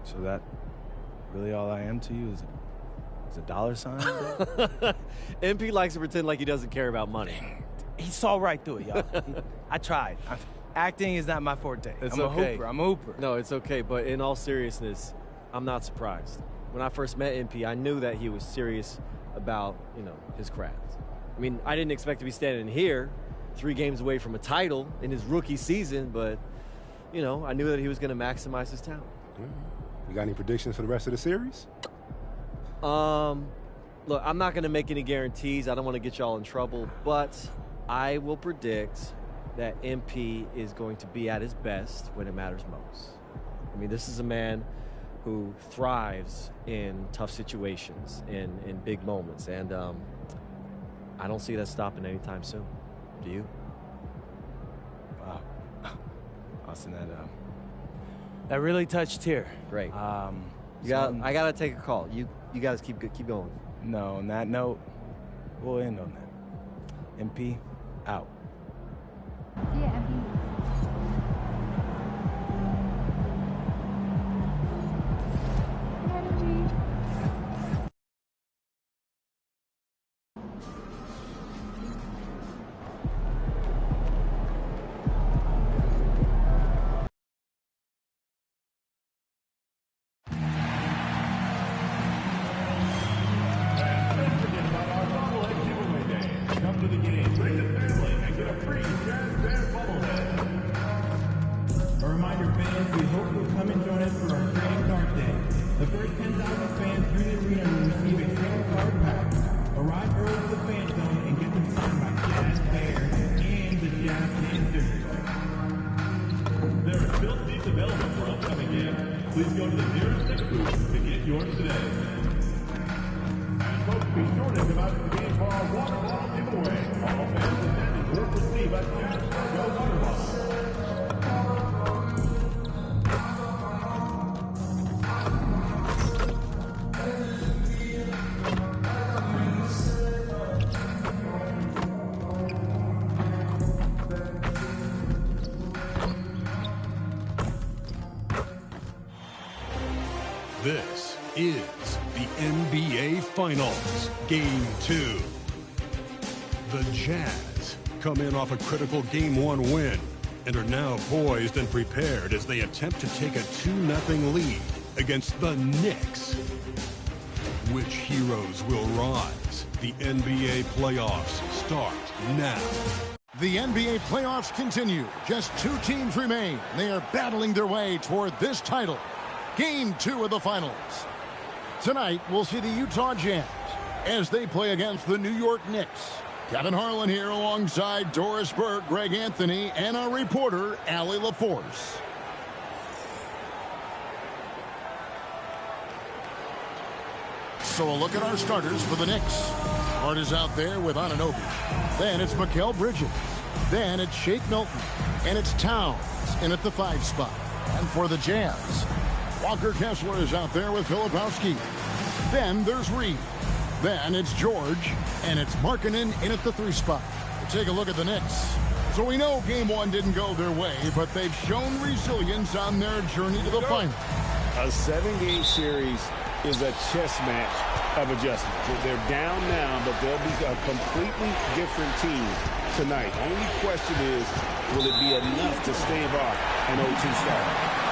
So that really all I am to you is a dollar sign? MP likes to pretend like he doesn't care about money. He saw right through it, y'all. I tried. Acting is not my forte. I'm a hooper. No, it's okay. But in all seriousness, I'm not surprised. When I first met MP, I knew that he was serious about, his craft. I mean, I didn't expect to be standing here 3 games away from a title in his rookie season, but, I knew that he was going to maximize his talent. You got any predictions for the rest of the series? Look, I'm not going to make any guarantees. I don't want to get y'all in trouble, but I will predict that MP is going to be at his best when it matters most. I mean, this is a man who thrives in tough situations, in big moments, and I don't see that stopping anytime soon. Do you? Wow. Austin, that really touched here. Great. I gotta take a call. You guys keep going. No, on that note, we'll end on that. MP, out. See ya, MP. Energy. Please go to the nearest ticket booth to get yours today. And folks, be sure to come out to the game for our water bottle giveaway. All fans attending will receive a Gas Go water bottle. This is the NBA Finals, Game 2. The Jazz come in off a critical Game 1 win and are now poised and prepared as they attempt to take a 2-0 lead against the Knicks. Which heroes will rise? The NBA playoffs start now. The NBA playoffs continue. Just 2 teams remain. They are battling their way toward this title. Game 2 of the finals. Tonight, we'll see the Utah Jazz as they play against the New York Knicks. Kevin Harlan here alongside Doris Burke, Greg Anthony, and our reporter, Allie LaForce. So a look at our starters for the Knicks. Hart is out there with Anunoby. Then it's Mikal Bridges. Then it's Shake Milton. And it's Towns in at the 5 spot. And for the Jazz, Walker Kessler is out there with Filipowski. Then there's Reed. Then it's George. And it's Markkanen in at the 3 spot. Take a look at the Knicks. So we know Game 1 didn't go their way, but they've shown resilience on their journey to the final. A 7-game series is a chess match of adjustments. They're down now, but they'll be a completely different team tonight. Only question is, will it be enough to stave off an 0-2 start?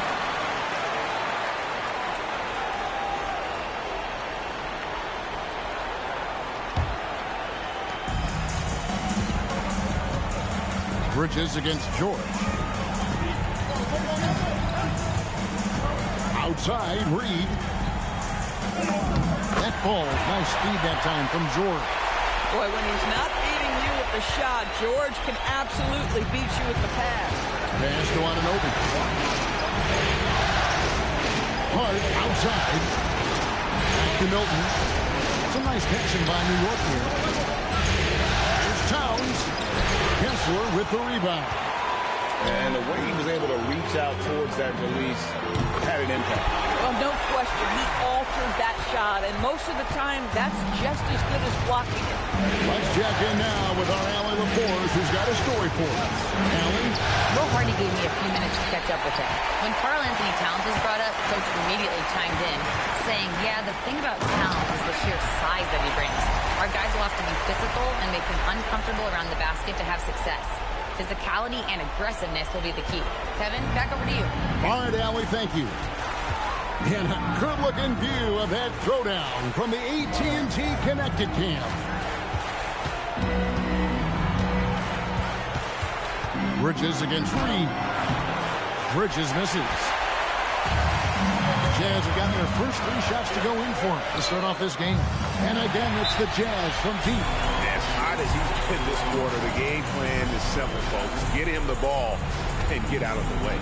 Bridges against George. Outside, Reed. That ball, nice speed that time from George. Boy, when he's not beating you with the shot, George can absolutely beat you with the pass. Pass to Anunoby. Hart outside. Back to Milton. It's a nice passing by New York here. There's Towns. Kessler with the rebound. And the way he was able to reach out towards that release had an impact. Well, no question when he altered that shot, and most of the time, that's just as good as blocking it. Let's check in now with our Allie LaForce, who's got a story for us. Allie? Will Hardy gave me a few minutes to catch up with him. When Karl Anthony Towns was brought up, Coach immediately chimed in, saying, yeah, the thing about Towns is the sheer size that he brings. Our guys will have to be physical and make him uncomfortable around the basket to have success. Physicality and aggressiveness will be the key. Kevin, back over to you. All right, Allie, thank you. And a good-looking view of that throwdown from the AT&T Connected Camp. Bridges against Reed. Bridges misses. Jazz have gotten their first 3 shots to go in for him to start off this game. And again, it's the Jazz from deep. As hot as he's been this quarter, the game plan is simple, folks. Get him the ball and get out of the way.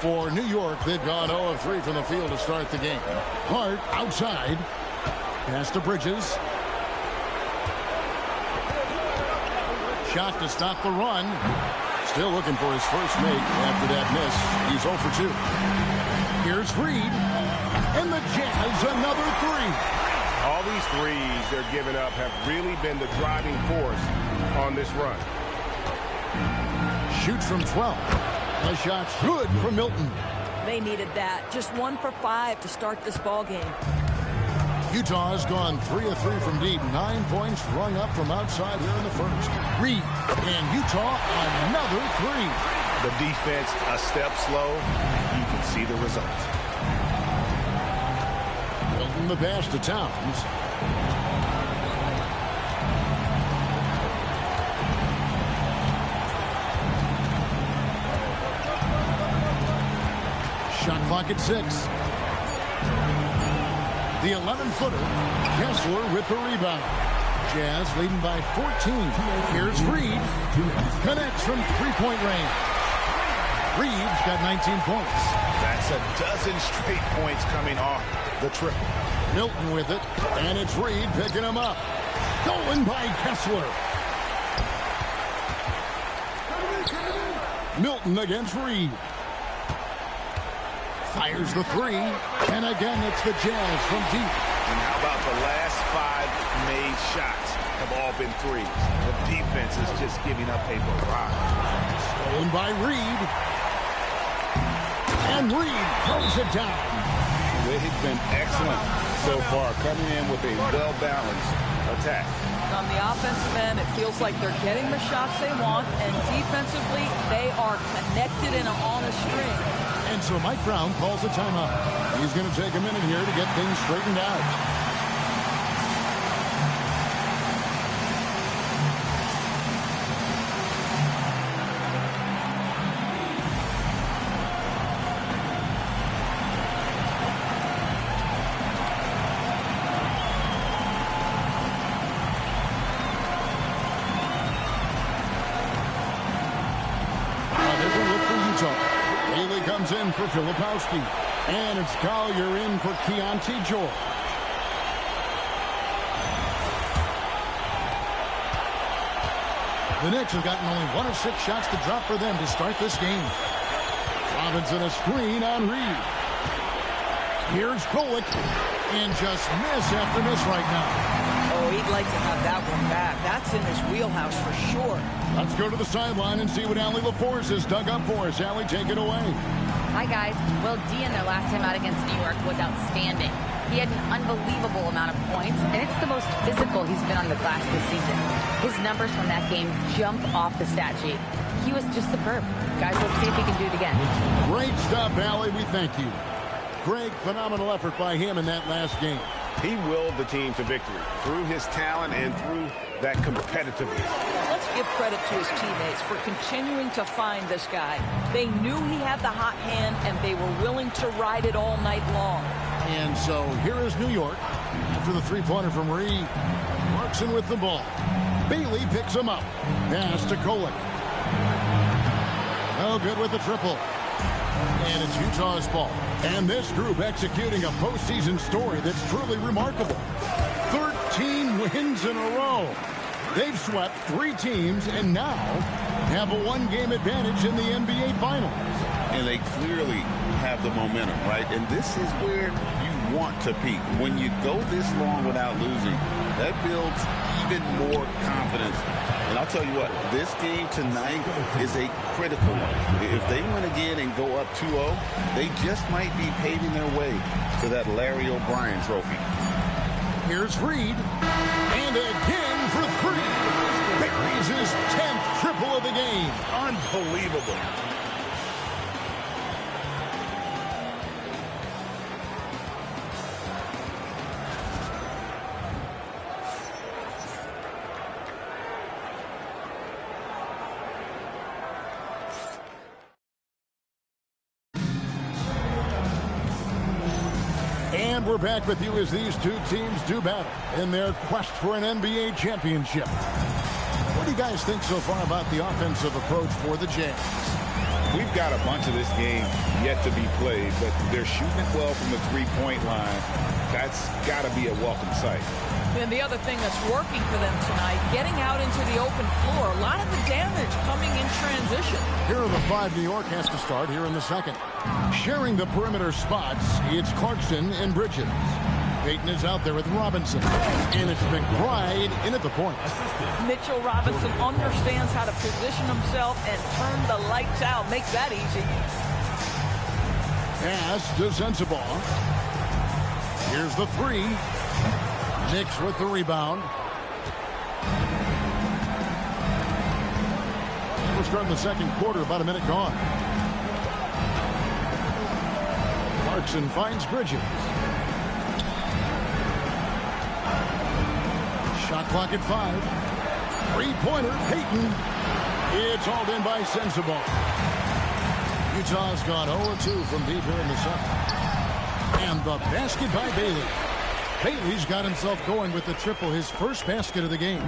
For New York, they've gone 0 of 3 from the field to start the game. Hart outside. Pass to Bridges. Shot to stop the run. Still looking for his first make after that miss. He's 0 for 2. Here's Reed. And the Jazz another 3. All these threes they're giving up have really been the driving force on this run. Shoots from 12. The shot's good for Milton. They needed that. Just 1 for 5 to start this ball game. Utah's gone 3 of 3 from deep. 9 points rung up from outside here in the first. Reed and Utah another 3. The defense a step slow, and you can see the result. Milton the pass to Towns. Shot clock at 6. The 11-footer, Kessler with the rebound. Jazz leading by 14. Here's Reed. Connects from three-point range. Reed's got 19 points. That's a dozen straight points coming off the triple. Milton with it, and it's Reed picking him up. Stolen by Kessler. Milton against Reed. Fires the 3, and again it's the Jazz from deep. And how about the last 5 made shots have all been threes? The defense is just giving up a barrage. Stolen by Reed. And Reed throws it down. They've been excellent so far, coming in with a well-balanced attack. On the offensive end, it feels like they're getting the shots they want, and defensively, they are connected and on a string. And so Mike Brown calls a timeout. He's going to take a minute here to get things straightened out. Comes in for Filipowski. And it's Collier in for Keontae George. The Knicks have gotten only 1 of 6 shots to drop for them to start this game. Robinson a screen on Reed. Here's Kolek. And just miss after miss right now. Oh, he'd like to have that one back. That's in his wheelhouse for sure. Let's go to the sideline and see what Allie LaForce has dug up for us. Allie, take it away. Hi, guys. Well, Dean, their last time out against New York, was outstanding. He had an unbelievable amount of points, and it's the most physical he's been on the glass this season. His numbers from that game jump off the stat sheet. He was just superb. Guys, let's see if he can do it again. Great stuff, Allie. We thank you. Greg, phenomenal effort by him in that last game. He willed the team to victory through his talent and through that competitiveness. Let's give credit to his teammates for continuing to find this guy. They knew he had the hot hand, and they were willing to ride it all night long. And so here is New York after the three-pointer from Reed. Clarkson with the ball. Bailey picks him up. Pass to Kolek. No good with the triple. And it's Utah's ball. And this group executing a postseason story that's truly remarkable. 13 wins in a row. They've swept 3 teams and now have a 1-game advantage in the NBA Finals. And they clearly have the momentum, right? And this is where you want to peak. When you go this long without losing, that builds even more confidence. And I'll tell you what, this game tonight is a critical one. If they win again and go up 2-0, they just might be paving their way to that Larry O'Brien trophy. Here's Reed. And again for 3. Buries his 10th triple of the game. Unbelievable. And we're back with you as these two teams do battle in their quest for an NBA championship. What do you guys think so far about the offensive approach for the Jazz? We've got a bunch of this game yet to be played, but they're shooting it well from the three-point line. That's got to be a welcome sight. And the other thing that's working for them tonight, getting out into the open floor. A lot of the damage coming in transition. Here are the 5 New York has to start here in the second. Sharing the perimeter spots, it's Clarkson and Bridges. Payton is out there with Robinson. And it's McBride in at the point. Mitchell Robinson understands how to position himself and turn the lights out. Makes that easy. Pass to Sensabaugh. Here's the 3. Knicks with the rebound. And we're starting the second quarter, about a minute gone. Clarkson finds Bridges. Shot clock at 5. 3-pointer, Payton. It's hauled in by Sensabaugh. Utah's gone 0-2 from deep here in the second. And the basket by Bailey. Bailey's got himself going with the triple, his first basket of the game.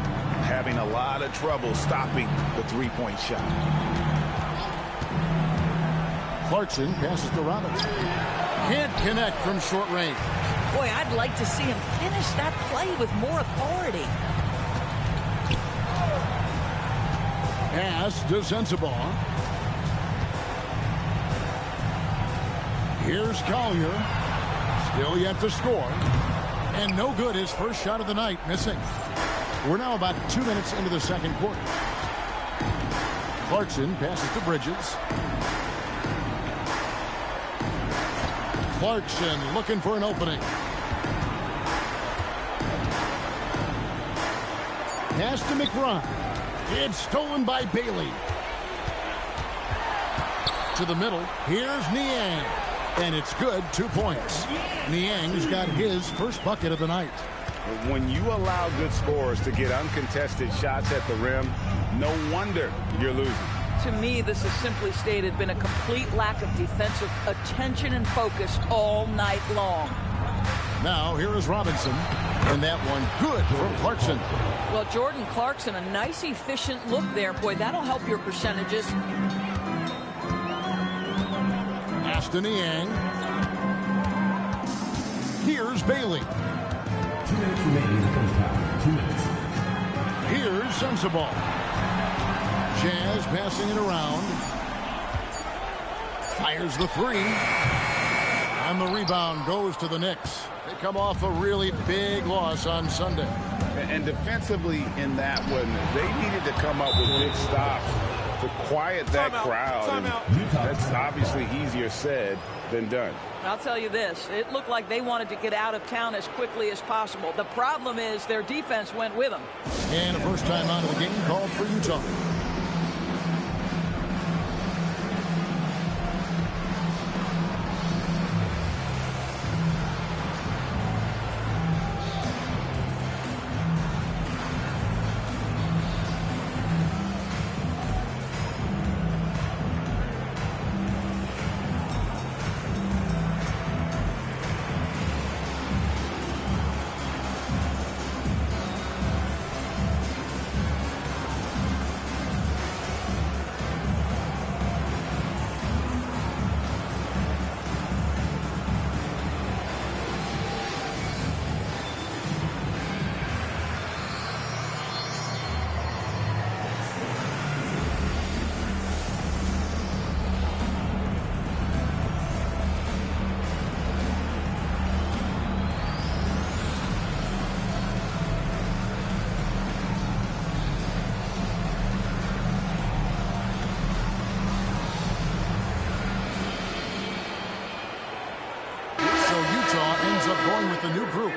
Having a lot of trouble stopping the three-point shot. Clarkson passes to Robinson. Can't connect from short range. Boy, I'd like to see him finish that play with more authority. Pass to Sensabaugh. Here's Collier. Still yet to score. And no good, his first shot of the night, missing. We're now about 2 minutes into the second quarter. Clarkson passes to Bridges. Clarkson looking for an opening. Pass to McBride. It's stolen by Bailey. To the middle. Here's Niang. And it's good, 2 points. Niang's got his first bucket of the night. When you allow good scorers to get uncontested shots at the rim, no wonder you're losing. To me, this has simply stated been a complete lack of defensive attention and focus all night long. Now, here is Robinson. And that one good from Clarkson. Well, Jordan Clarkson, a nice, efficient look there. Boy, that'll help your percentages. Pass to Niang. Here's Bailey. 2 minutes remaining in the first half. 2 minutes. Here's Sensabaugh. Jazz passing it around. Fires the three. And the rebound goes to the Knicks. They come off a really big loss on Sunday. And defensively in that one, they needed to come up with big stops to quiet that crowd. And that's obviously easier said than done. I'll tell you this, it looked like they wanted to get out of town as quickly as possible. The problem is their defense went with them. And a first time out of the game called for Utah. Going with the new group.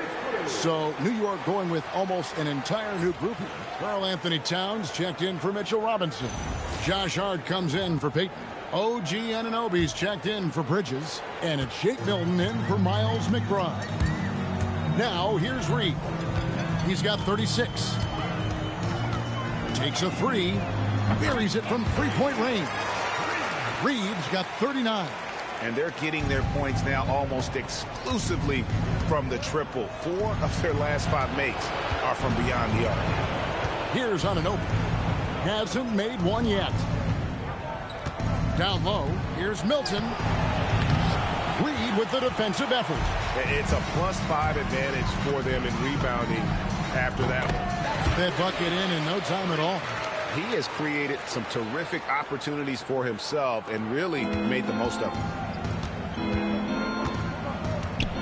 So New York going with almost an entire new group here. Karl-Anthony Towns checked in for Mitchell Robinson. Josh Hart comes in for Peyton. OG Anunoby's checked in for Bridges. And it's Shake Milton in for Miles McBride. Now here's Reed. He's got 36. Takes a three. Buries it from three-point range. Reed's got 39. And they're getting their points now almost exclusively from the triple. 4 of their last 5 makes are from beyond the arc. Here's Anunoby. Hasn't made one yet. Down low, here's Milton. Reed with the defensive effort. It's a +5 advantage for them in rebounding after that one. That bucket in no time at all. He has created some terrific opportunities for himself and really made the most of them.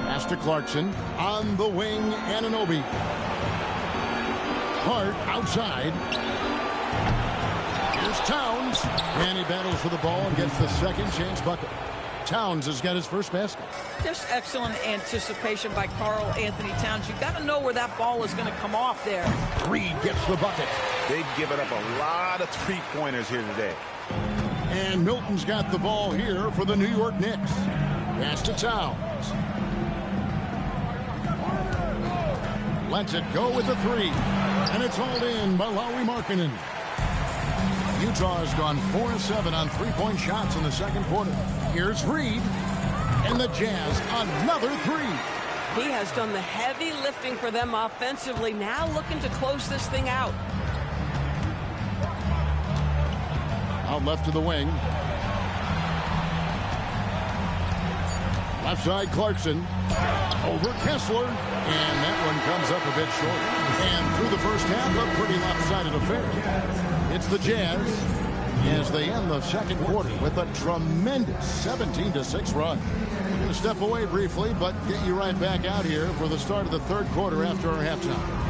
Pass to Clarkson. On the wing, Anunoby. Hart outside. Here's Towns. And he battles for the ball and gets the second chance bucket. Towns has got his first basket. Just excellent anticipation by Karl-Anthony Towns. You've got to know where that ball is going to come off there. Reed gets the bucket. They've given up a lot of three-pointers here today. And Milton's got the ball here for the New York Knicks. Pass to Towns. Lets it go with the three. And it's hauled in by Lauri Markkanen. Utah has gone 4-7 on three-point shots in the second quarter. Here's Reed. And the Jazz, another three. He has done the heavy lifting for them offensively. Now looking to close this thing out. Out left to the wing. Left side, Clarkson. Over Kessler. And that one comes up a bit short. And through the first half, a pretty lopsided affair. It's the Jazz as they end the second quarter with a tremendous 17-6 run. We're going to step away briefly, but get you right back out here for the start of the third quarter after our halftime.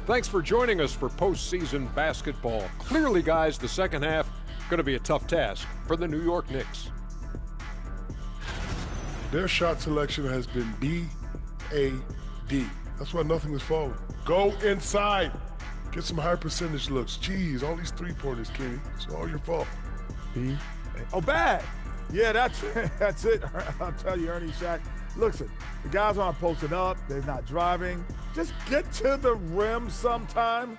Thanks for joining us for postseason basketball. Clearly, guys, the second half going to be a tough task for the New York Knicks. Their shot selection has been B-A-D. That's why nothing is falling. Go inside. Get some high percentage looks. Jeez, all these three-pointers, Kenny. It's all your fault. Oh, bad. Yeah, that's it. I'll tell you, Ernie, Shaq. Listen, the guys aren't posting up. They're not driving. Just get to the rim sometime.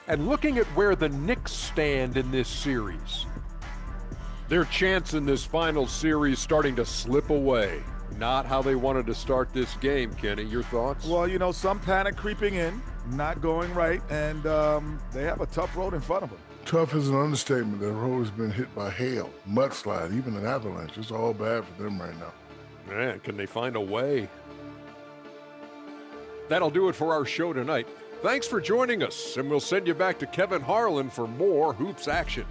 And looking at where the Knicks stand in this series, their chance in this final series starting to slip away. Not how they wanted to start this game, Kenny. Your thoughts? Well, you know, some panic creeping in, not going right, and they have a tough road in front of them. Tough is an understatement. Their road has been hit by hail, mudslide, even an avalanche. It's all bad for them right now. Man, can they find a way? That'll do it for our show tonight. Thanks for joining us, and we'll send you back to Kevin Harlan for more hoops action.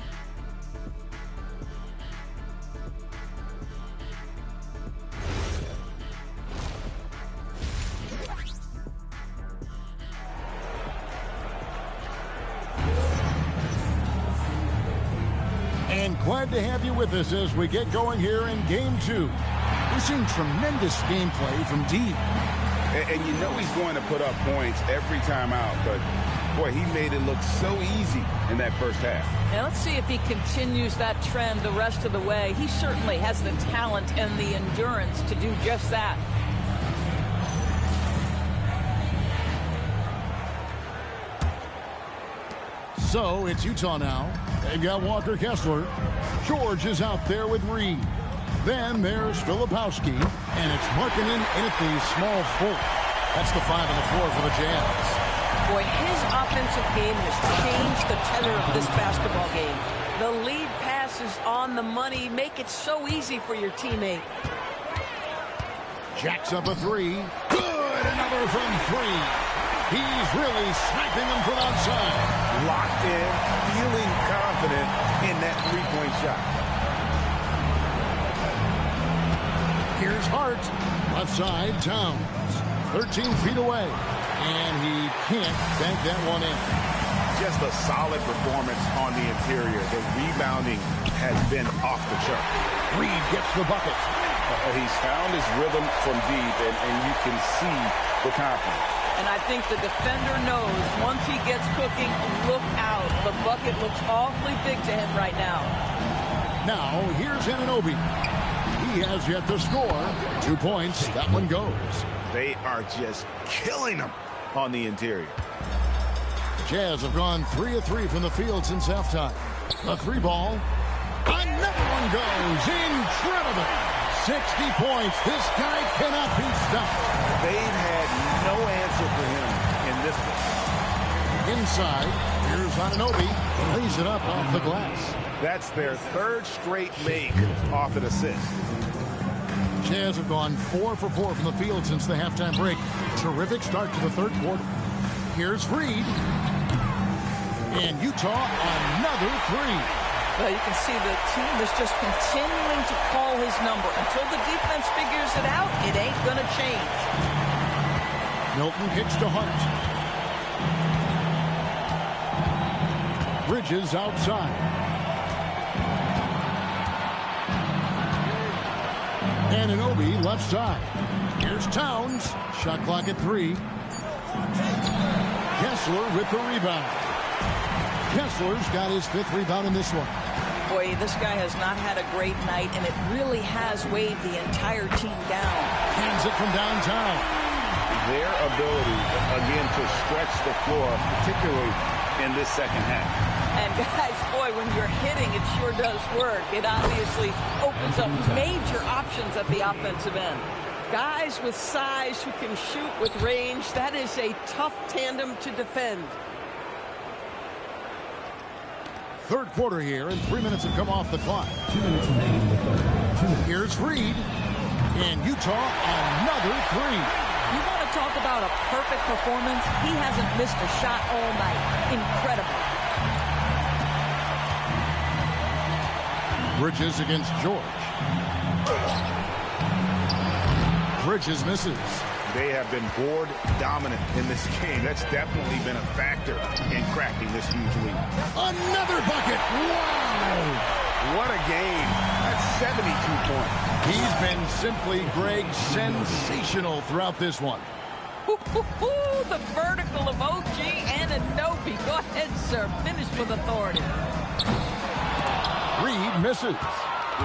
And glad to have you with us as we get going here in Game 2. We're seeing tremendous gameplay from deep. And you know he's going to put up points every time out, but boy, he made it look so easy in that first half. Now let's see if he continues that trend the rest of the way. He certainly has the talent and the endurance to do just that. So it's Utah now. They've got Walker Kessler. George is out there with Reed. Then there's Filipowski, and it's Markkanen in at the small forward. That's the 5 on the floor for the Jazz. Boy, his offensive game has changed the tenor of this basketball game. The lead pass is on the money. Make it so easy for your teammate. Jacks up a 3. Good, another from 3. He's really sniping them from outside. Locked in, feeling confident in that three-point shot. Here's Hart. Left side, Towns. 13 feet away. And he can't bank that one in. Just a solid performance on the interior. The rebounding has been off the chart. Reed gets the bucket. He's found his rhythm from deep, and you can see the confidence. And I think the defender knows once he gets cooking, look out. The bucket looks awfully big to him right now. Now, here's Anunoby. He has yet to score. 2 points. That one goes. They are just killing them on the interior. The Jazz have gone 3 of 3 from the field since halftime. The 3 ball. Another one goes. Incredible. 60 points. This guy cannot be stopped. They've had no answer for him in this one. Inside, here's Anunoby. Lays it up off the glass. That's their 3rd straight make off an assist. Jazz have gone 4 for 4 from the field since the halftime break. Terrific start to the 3rd quarter. Here's Reed. And Utah, another 3. Well, you can see the team is just continuing to call his number. Until the defense figures it out, it ain't going to change. Milton kicks to Hart. Bridges outside. Anunoby left side. Here's Towns. Shot clock at 3. Kessler with the rebound. Kessler's got his 5th rebound in this one. Boy, this guy has not had a great night, and it really has weighed the entire team down. Hands it from downtown. Their ability, again, to stretch the floor, particularly in this second half. And guys, boy, when you're hitting, it sure does work. It obviously opens up major options at the offensive end. Guys with size who can shoot with range, that is a tough tandem to defend. 3rd quarter here, and 3 minutes have come off the clock. Here's Reed. And Utah, another 3. You want to talk about a perfect performance? He hasn't missed a shot all night. Incredible. Bridges against George. Bridges misses. They have been board dominant in this game. That's definitely been a factor in cracking this huge lead. Another bucket. Wow. What a game. That's 72 points. He's been simply, Greg, sensational throughout this one. The vertical of OG Anunoby. Go ahead, sir. Finish with authority. Reed misses.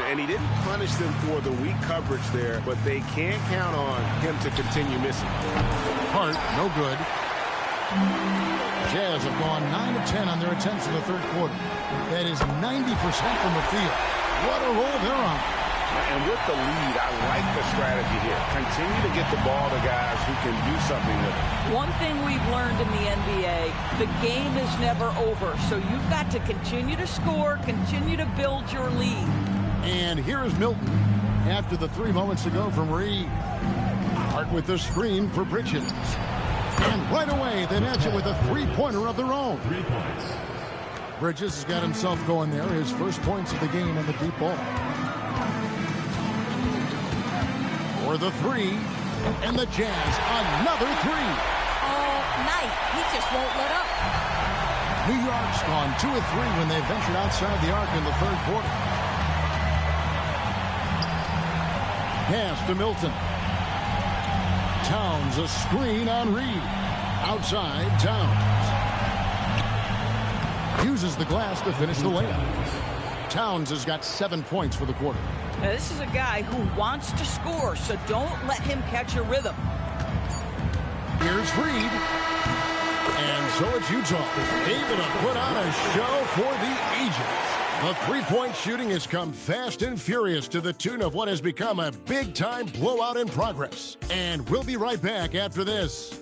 And he didn't punish them for the weak coverage there, but they can't count on him to continue missing. Hart, no good. Jazz have gone 9 of 10 on their attempts in the 3rd quarter. That is 90% from the field. What a roll they're on. And with the lead, I like the strategy here. Continue to get the ball to guys who can do something with it. One thing we've learned in the NBA, the game is never over. So you've got to continue to score, continue to build your lead. And here is Milton after the 3 moments ago from Reed. Hart with the screen for Bridges. And right away, they match it with a three-pointer of their own. 3 points. Bridges has got himself going there. His first points of the game on the deep ball. For the three, and the Jazz, another three. All night, he just won't let up. New York's gone 2 of 3 when they ventured outside the arc in the third quarter. Pass to Milton. Towns, a screen on Reed. Outside, Towns. Uses the glass to finish the layup. Towns has got 7 points for the quarter. Now, this is a guy who wants to score, so don't let him catch a rhythm. Here's Reed. And so it's Utah, able to put on a show for the ages. The three-point shooting has come fast and furious to the tune of what has become a big-time blowout in progress. And we'll be right back after this.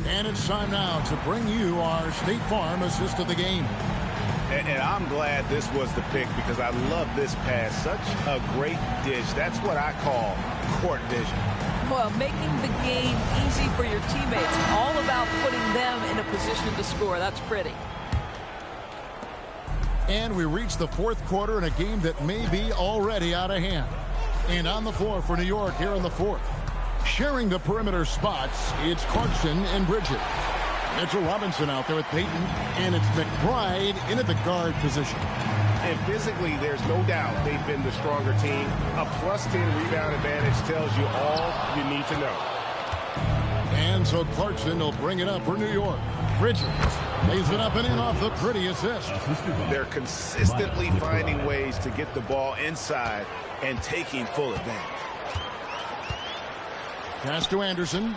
And it's time now to bring you our State Farm assist of the game. And I'm glad this was the pick because I love this pass. Such a great dish. That's what I call court vision. Well, making the game easy for your teammates. All about putting them in a position to score. That's pretty. And we reach the fourth quarter in a game that may be already out of hand. And on the floor for New York here in the fourth. Sharing the perimeter spots, it's Clarkson and Bridges. Mitchell Robinson out there with Payton, and it's McBride in at the guard position. And physically, there's no doubt they've been the stronger team. A +10 rebound advantage tells you all you need to know. And so Clarkson will bring it up for New York. Bridges lays it up and in off the pretty assist. They're consistently finding ways to get the ball inside and taking full advantage. Pass to Anderson.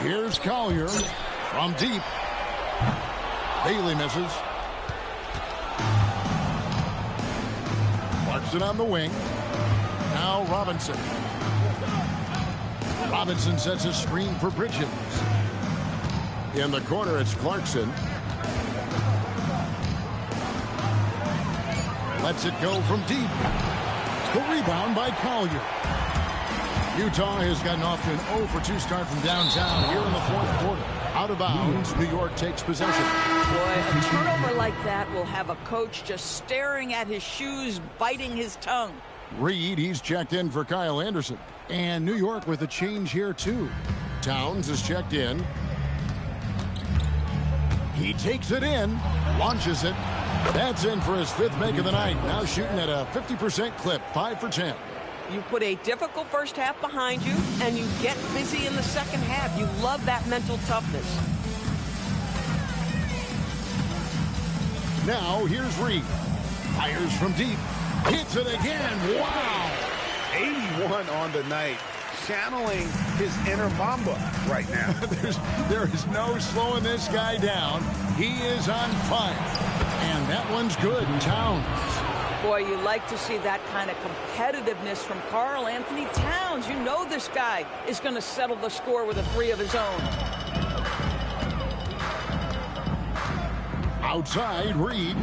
Here's Collier from deep. Bailey misses. Clarkson on the wing. Now Robinson. Robinson sets a screen for Bridges. In the corner, it's Clarkson. Lets it go from deep. The rebound by Collier. Utah has gotten off to an 0 for 2 start from downtown here in the fourth quarter. Out of bounds, New York takes possession. Boy, a turnover like that will have a coach just staring at his shoes, biting his tongue. Reed, he's checked in for Kyle Anderson. And New York with a change here, too. Towns is checked in. He takes it in, launches it. That's in for his 5th make of the night. Now shooting at a 50% clip, 5 for 10. You put a difficult first half behind you, and you get busy in the second half. You love that mental toughness. Now here's Reed. Fires from deep. Hits it again. Wow. 81 on the night. Channeling his inner Mamba right now. There is no slowing this guy down. He is on fire. And that one's good. Towns. Boy, you like to see that kind of competitiveness from Karl Anthony Towns. You know this guy is going to settle the score with a 3 of his own. Outside, Reed.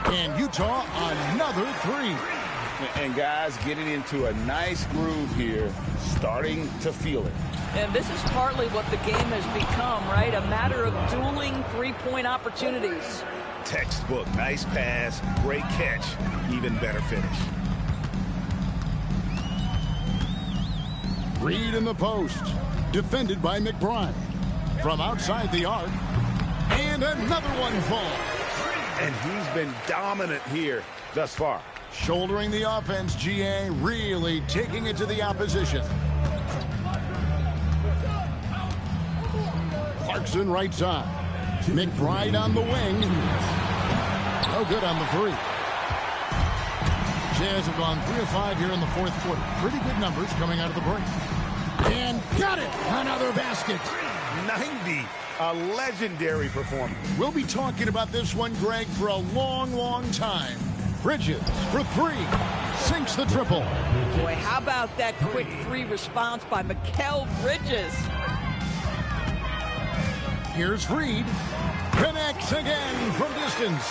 And Utah, another 3. And guys getting into a nice groove here, starting to feel it. And this is partly what the game has become, right? A matter of dueling three-point opportunities. Textbook, nice pass, great catch, even better finish. Reed in the post, defended by McBride. From outside the arc, and another one falls. And he's been dominant here thus far. Shouldering the offense, GA really taking it to the opposition. Jackson right side. McBride on the wing. No good on the three. Jazz have gone 3 of 5 here in the fourth quarter. Pretty good numbers coming out of the break. And got it! Another basket. 90. A legendary performance. We'll be talking about this one, Greg, for a long, long time. Bridges for three. Sinks the triple. Boy, how about that quick three response by Mikal Bridges? Here's Reed. Connects again from distance.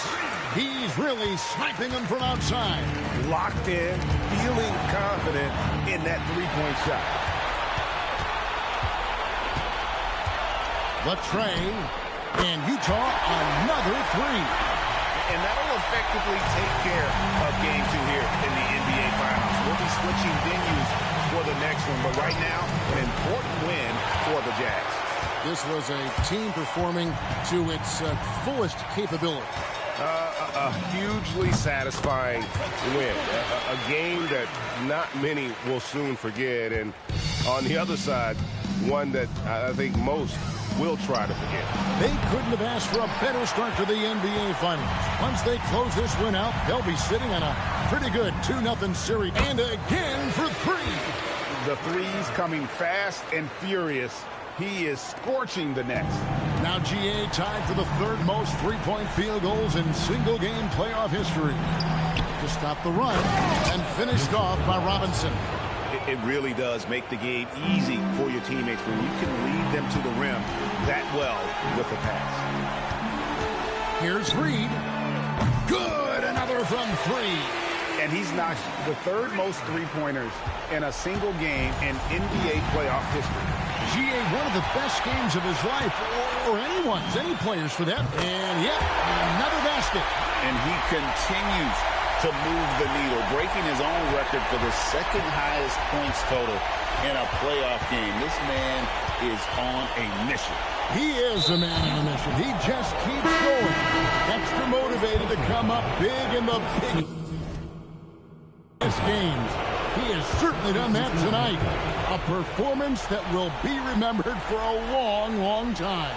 He's really sniping them from outside. Locked in, feeling confident in that three-point shot. The tray, and Utah another three. And that'll effectively take care of game 2 here in the NBA Finals. We'll be switching venues for the next one, but right now, an important win for the Jazz. This was a team performing to its fullest capability. A hugely satisfying win. A game that not many will soon forget. And on the other side, one that I think most will try to forget. They couldn't have asked for a better start to the NBA Finals. Once they close this win out, they'll be sitting on a pretty good 2-0 series. And again for three. The threes coming fast and furious. He is scorching the Nets. Now GA tied for the third most three-point field goals in single-game playoff history. To stop the run and finished off by Robinson. It really does make the game easy for your teammates when you can lead them to the rim that well with a pass. Here's Reed. Good, another from three. And he's knocked the third most three-pointers in a single game in NBA playoff history. GA, one of the best games of his life, or anyone's, any players for that. And yet, another basket. And he continues to move the needle, breaking his own record for the second highest points total in a playoff game. This man is on a mission. He is a man on a mission. He just keeps going. Extra motivated to come up big in the biggest games. He has certainly done that tonight. A performance that will be remembered for a long, long time.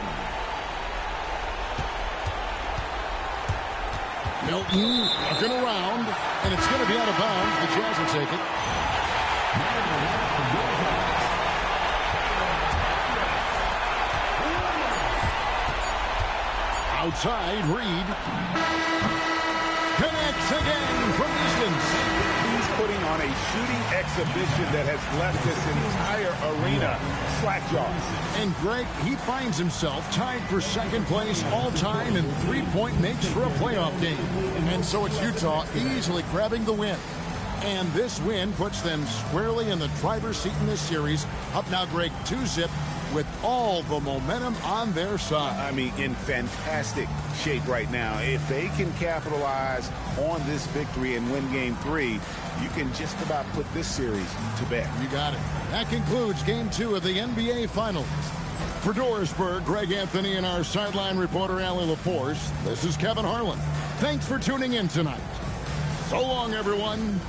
Milton looking around, and it's going to be out of bounds. The Jazz will take it. Outside, Reed. Connects again from distance. He's putting on a shooting exhibition that has left this entire arena slack-jawed. And Greg, he finds himself tied for second place all-time in three-point makes for a playoff game. And so it's Utah easily grabbing the win. And this win puts them squarely in the driver's seat in this series. Up now, Greg, 2-0 with all the momentum on their side. I mean, in fantastic shape right now. If they can capitalize on this victory and win Game 3, you can just about put this series to bed. You got it. That concludes Game 2 of the NBA Finals. For Dorisburg, Greg Anthony and our sideline reporter, Allie LaForce, this is Kevin Harlan. Thanks for tuning in tonight. So long, everyone.